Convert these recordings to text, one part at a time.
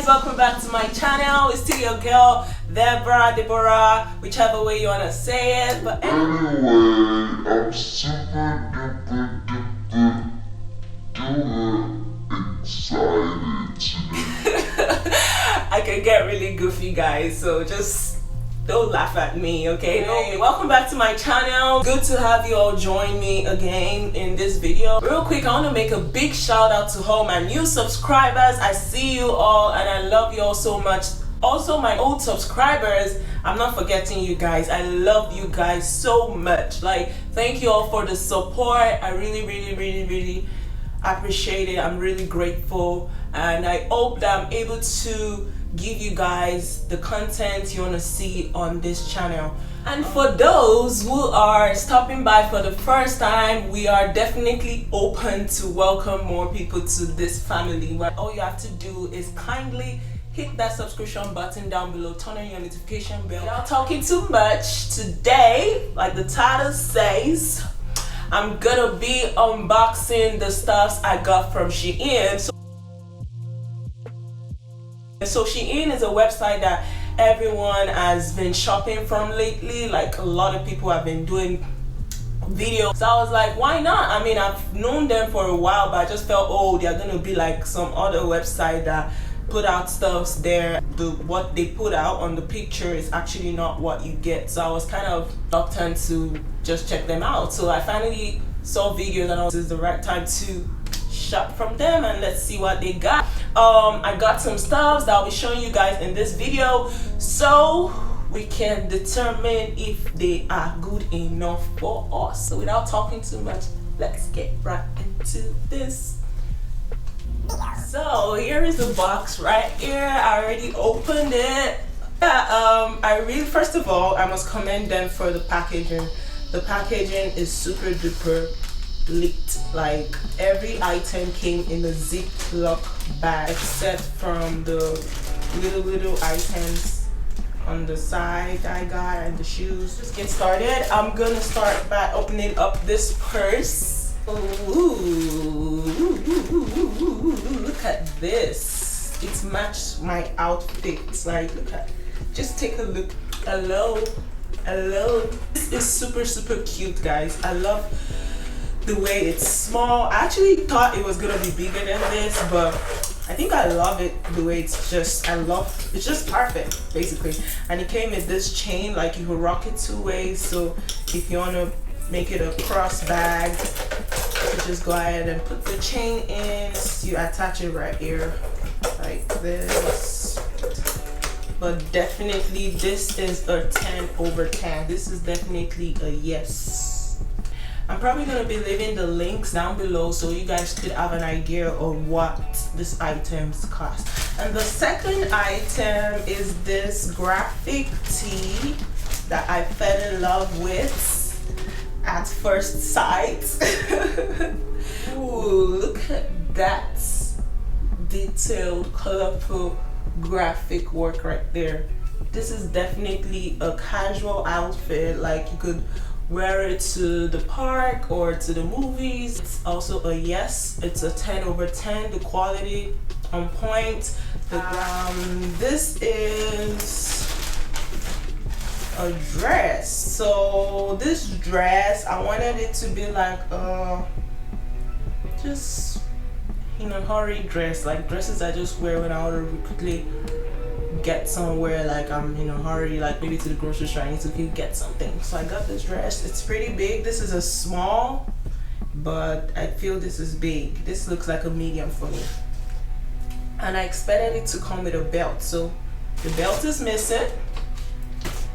guys, welcome back to my channel. It's still your girl Deborah, whichever way you wanna say it. But anyway, I'm super duper excited today. I can get really goofy, guys, so just don't laugh at me, okay? Hey, welcome back to my channel. Good to have you all join me again in this video. Real quick, I want to make a big shout out to all my new subscribers. I see you all and I love you all so much. Also, my old subscribers, I'm not forgetting you guys. I love you guys so much. Like, thank you all for the support. I really appreciate it. I'm really grateful, and I hope that I'm able to give you guys the content you want to see on this channel. And for those who are stopping by for the first time, we are definitely open to welcome more people to this family. What all you have to do is kindly hit that subscription button down below, turn on your notification bell. Without talking too much, today, like the title says, I'm gonna be unboxing the stuffs I got from SHEIN. So SHEIN is a website that everyone has been shopping from lately. Like, a lot of people have been doing videos. So I was like, why not? I mean, I've known them for a while, but I just felt, oh, they're gonna be like some other website that put out stuffs there. What they put out on the picture is actually not what you get. So I was kind of reluctant to just check them out. So I finally saw videos and this is the right time to shop from them, and let's see what they got. I got some stuffs that I'll be showing you guys in this video so we can determine if they are good enough for us. So without talking too much, let's get right into this. So here is the box right here. I already opened it. First of all, I must commend them for the packaging. The packaging is super duper lit. Like, every item came in a Ziploc bag except from the little items on the side I got and the shoes. Just get started. I'm gonna start by opening up this purse. Ooh, look at this. It's matched my outfit. Like, look at, just take a look. Hello. This is super cute, guys. I love the way it's small. I actually thought it was gonna be bigger than this, but I think I love it the way it's just, it's just perfect, basically. And it came with this chain, like you can rock it two ways. So if you wanna make it a cross bag, you just go ahead and put the chain in. You attach it right here like this. But definitely this is a 10 over 10. This is definitely a yes. I'm probably gonna be leaving the links down below so you guys could have an idea of what these items cost. And the second item is this graphic tee that I fell in love with at first sight. Ooh, look at that detailed, colorful graphic work right there. This is definitely a casual outfit. Like, you could wear it to the park or to the movies. It's also a yes. It's a 10 over 10. The quality on point. This is a dress. So this dress, I wanted it to be like just in a hurry dress, like dresses I just wear when I want to quickly get somewhere, like I'm in a hurry, like maybe to the grocery store, I need to get something. So I got this dress. It's pretty big. This is a small, but I feel this is big. This looks like a medium for me. And I expected it to come with a belt. So the belt is missing.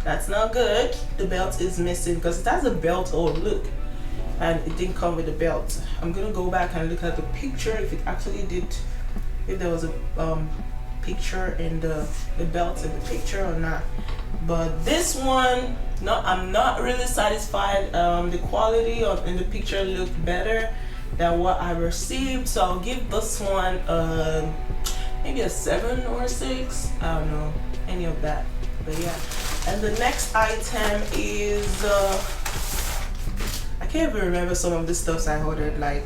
That's not good. The belt is missing because it has a belt. Oh, look. And it didn't come with a belt. I'm gonna go back and look at the picture if it actually did, if there was a picture in the belt in the picture or not. But this one, I'm not really satisfied. The quality in the picture looked better than what I received, so I'll give this one maybe a 7 or a 6. I don't know, any of that, but yeah. And the next item is I can't even remember some of the stuffs I ordered. Like,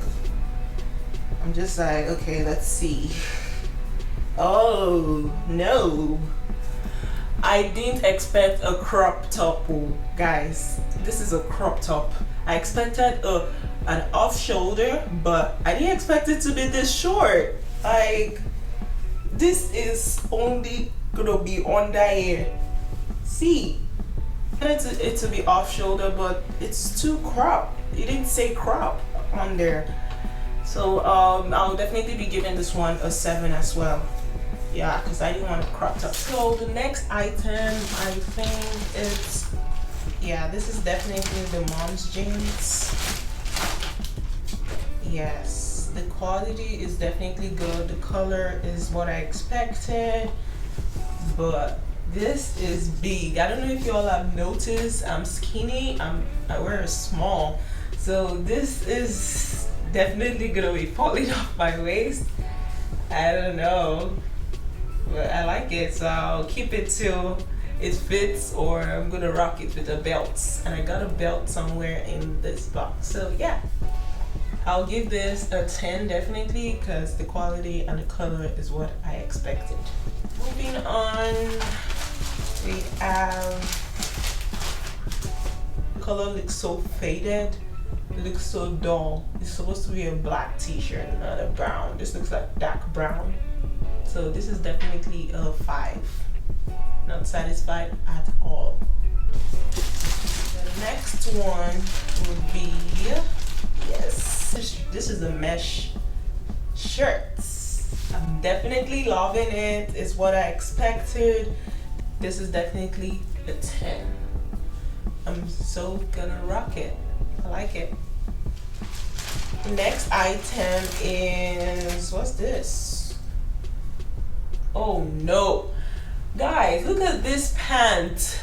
I'm just like, okay, let's see. Oh no, I didn't expect a crop top. Oh, guys, this is a crop top. I expected an off shoulder, but I didn't expect it to be this short. Like, this is only gonna be under here. See, I wanted it to be off shoulder, but it's too crop. It didn't say crop on there. So I'll definitely be giving this one a 7 as well. Yeah, because I didn't want to crop top. So the next item, I think it's, yeah, this is definitely the mom's jeans. Yes, the quality is definitely good. The color is what I expected, but this is big. I don't know if y'all have noticed, I'm skinny, I wear a small. So this is definitely gonna be falling off my waist. I don't know, but I like it, so I'll keep it till it fits, or I'm gonna rock it with a belt. And I got a belt somewhere in this box. So yeah, I'll give this a 10 definitely, because the quality and the color is what I expected. Moving on, we have, the color looks so faded. It looks so dull. It's supposed to be a black t-shirt, not a brown. This looks like dark brown. So this is definitely a 5. Not satisfied at all. The next one would be, yes, this is a mesh shirt. I'm definitely loving it. It's what I expected. This is definitely a 10. I'm so gonna rock it. I like it. Next item is, what's this? Oh no, guys, look at this pant.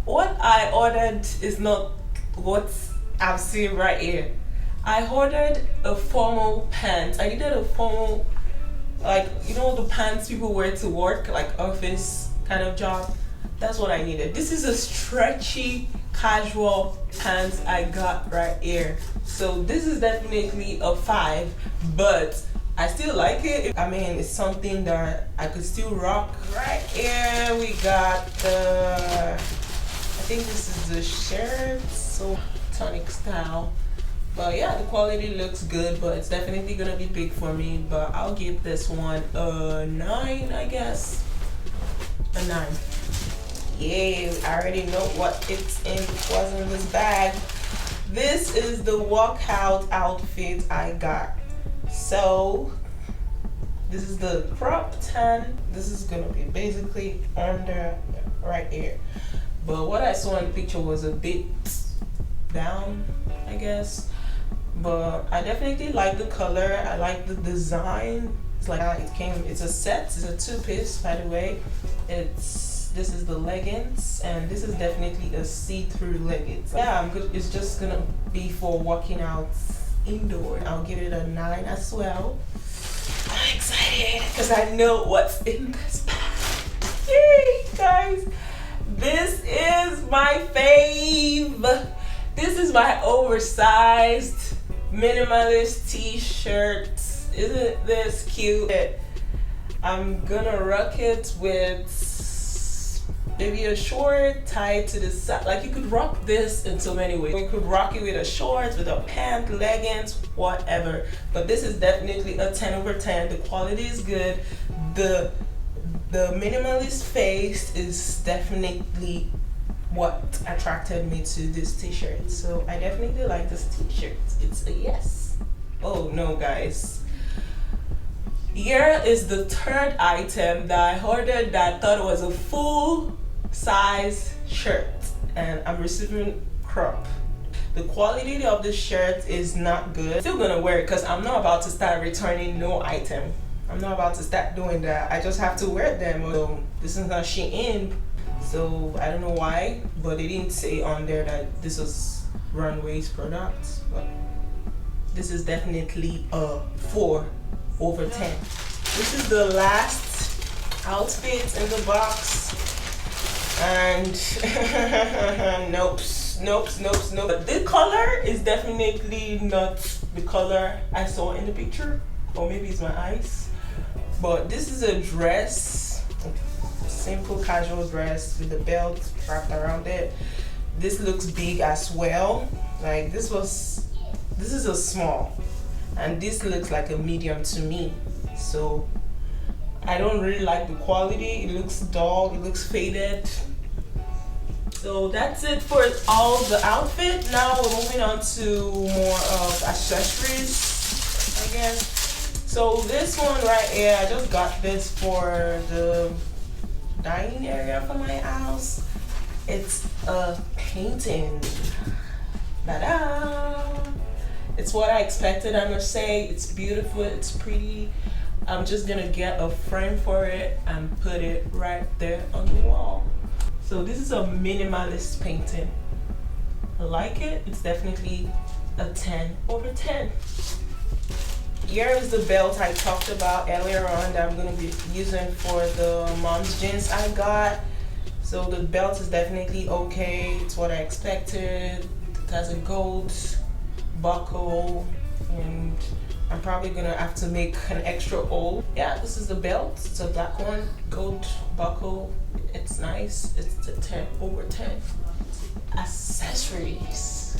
What I ordered is not what I've seen right here. I ordered a formal pant. I needed a formal, like, you know, the pants people wear to work, like office kind of job. That's what I needed. This is a stretchy casual pants I got right here. So this is definitely a 5, but I still like it. I mean, it's something that I could still rock. Right here we got the, I think this is the shirt, so tonic style. But yeah, the quality looks good, but it's definitely gonna be big for me. But I'll give this one a 9, I guess. A 9. Yeah, I already know what was in this bag. This is the walkout outfit I got. So this is the crop tan. This is gonna be basically under right here. But what I saw in the picture was a bit down, I guess. But I definitely like the color. I like the design. It's like it's a set. It's a 2-piece, by the way. This is the leggings, and this is definitely a see-through leggings. Yeah, I'm good. It's just gonna be for walking out indoor. I'll give it a 9 as well. I'm excited because I know what's in this bag. Yay, guys! This is my fave. This is my oversized minimalist t-shirt. Isn't this cute? I'm gonna rock it with maybe a short tied to the side. Like, you could rock this in so many ways. You could rock it with a short, with a pant, leggings, whatever. But this is definitely a 10/10. The quality is good. The minimalist face is definitely what attracted me to this t-shirt. So I definitely like this t-shirt. It's a yes. Oh no, guys. Here is the third item that I ordered that I thought was a full size shirt, and I'm receiving crop. The quality of the shirt is not good. Still gonna wear it because I'm not about to start returning no item. I'm not about to start doing that. I just have to wear them. So this is not SHEIN, so I don't know why, but they didn't say on there that this was Runway's product. But this is definitely a 4/10. This is the last outfit in the box, and nope. But the color is definitely not the color I saw in the picture, or maybe it's my eyes. But this is a dress, simple casual dress with the belt wrapped around it. This looks big as well. Like this is a small, and this looks like a medium to me. So I don't really like the quality. It looks dull, it looks faded. So that's it for all the outfit. Now we're moving on to more of accessories, I guess. So this one right here, I just got this for the dining area for my house. It's a painting. Ta-da! It's what I expected, I must say. It's beautiful, it's pretty. I'm just gonna get a frame for it and put it right there on the wall. So this is a minimalist painting. I like it. It's definitely a 10/10. Here is the belt I talked about earlier on that I'm gonna be using for the mom's jeans I got. So the belt is definitely okay. It's what I expected. It has a gold buckle, and I'm probably gonna have to make an extra hole. Yeah, this is the belt. It's a black one, gold buckle. It's nice. It's a 10/10. Accessories.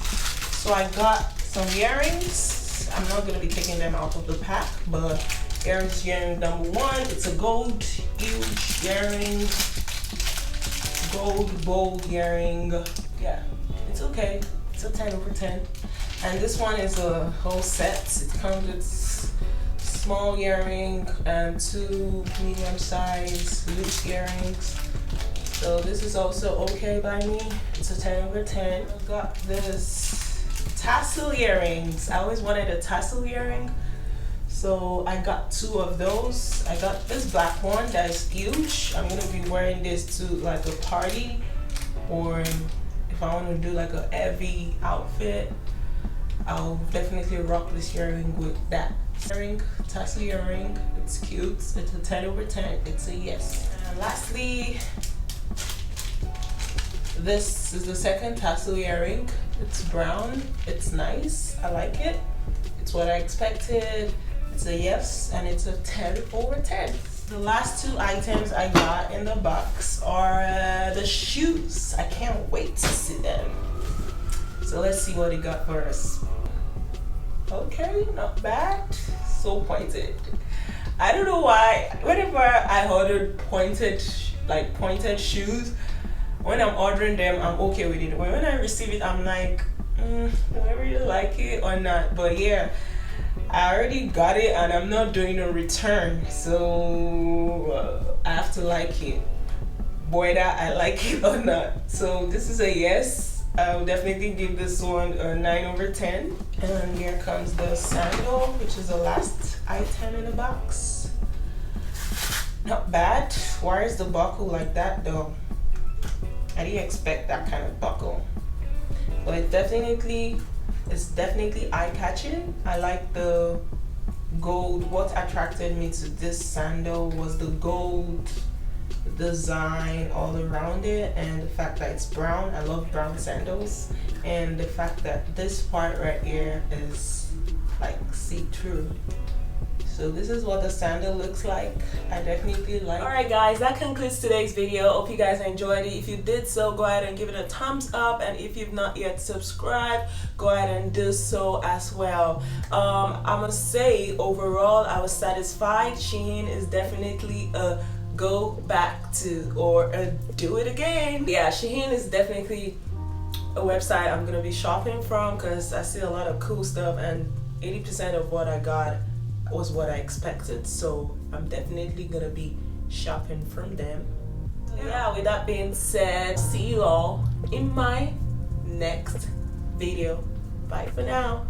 So I got some earrings. I'm not gonna be taking them out of the pack, but here's earring number one. It's a gold huge earring, gold bold earring. Yeah, it's okay. It's a 10/10. And this one is a whole set. It comes with small earring and 2 medium-sized loose earrings. So this is also okay by me. It's a 10/10. I got this tassel earrings. I always wanted a tassel earring, so I got 2 of those. I got this black one that is huge. I'm gonna be wearing this to like a party, or if I want to do like a heavy outfit, I'll definitely rock this earring with that. Earring, tassel earring. It's cute. It's a 10/10. It's a yes. And lastly, this is the second tassel earring. It's brown. It's nice. I like it. It's what I expected. It's a yes, and it's a 10/10. The last 2 items I got in the box are the shoes. I can't wait to see them. So let's see what it got for us. Okay, not bad. So pointed. I don't know why. Whenever I ordered pointed shoes, when I'm ordering them, I'm okay with it. When I receive it, I'm like, do I really like it or not? But yeah, I already got it, and I'm not doing a return, so I have to like it, whether I like it or not. So this is a yes. I will definitely give this one a 9/10. And here comes the sandal, which is the last item in the box. Not bad. Why is the buckle like that though? I didn't expect that kind of buckle. But it's definitely eye-catching. I like the gold. What attracted me to this sandal was the gold design all around it, and the fact that it's brown. I love brown sandals, and the fact that this part right here is like see-through. So this is what the sandal looks like. I definitely like it. Alright guys, that concludes today's video. Hope you guys enjoyed it. If you did so, go ahead and give it a thumbs up, and if you've not yet subscribed, go ahead and do so as well. I must say, overall I was satisfied. SHEIN is definitely a go back to, or do it again. Yeah, SHEIN is definitely a website I'm gonna be shopping from, because I see a lot of cool stuff, and 80% of what I got was what I expected, so I'm definitely gonna be shopping from them. Yeah, with that being said, see you all in my next video. Bye for now.